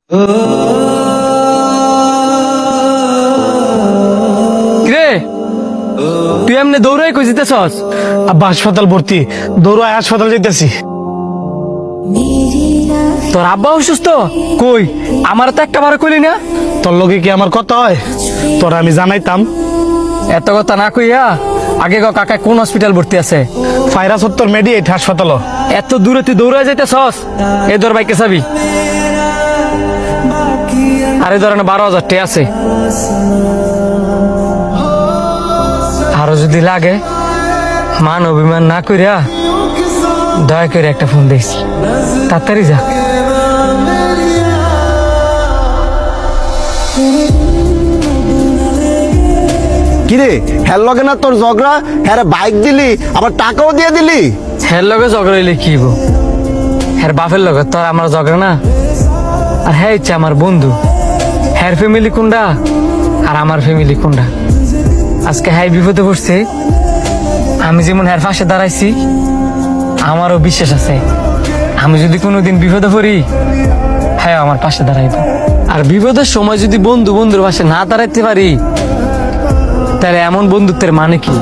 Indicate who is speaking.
Speaker 1: রে তুই এমনি দৌড়াই কই যেতেছস?
Speaker 2: আব্বা হাসপাতাল ভর্তি, দৌড়ায় হাসপাতাল যেতেছি।
Speaker 1: তোর আব্বা অসুস্থ? কই আমার তো একটা বার কইলি না।
Speaker 2: তোর লগে কি আমার কথা হয়? তোর আমি জানাইতাম।
Speaker 1: এত কথা না কইয়া আগে ক কাকা কোন হসপিটাল ভর্তি আছে?
Speaker 2: ফায়রা সত্তর মেডিয়েট হাসপাতাল।
Speaker 1: এত দূরে তুই দৌড়ায় যাইতেছস? এই ধর বাইকে চাবি। আরে ধরেন 12,000 টাকা আছে। আরো যদি লাগে মান অভিমান না কইরা দয়া করে একটা ফোন দিস, তাড়াতাড়ি যা।
Speaker 3: কিরে হ্যার লগে না তোর ঝগড়া? হ্যাঁ বাইক দিলি আবার টাকাও দিয়ে দিলি।
Speaker 1: হ্যার লগে ঝগড়া হইলে কি গো? হ্যার বাপের লগে তোর আমার ঝগড়া না। আর হ্যাঁ ইচ্ছা আমার বন্ধু। হ্যার ফ্যামিলি কোনটা আর আমার ফ্যামিলি কোনটা? আজকে হ্যাঁ বিপদে পড়ছে, আমি যেমন হ্যার পাশে দাঁড়াইছি আমারও বিশ্বাস আছে আমি যদি কোনোদিন বিপদে পড়ি হ্যাঁ আমার পাশে দাঁড়াইব। আর বিপদের সময় যদি বন্ধুর পাশে না দাঁড়াইতে পারি তাহলে এমন বন্ধুত্বের মানে কি?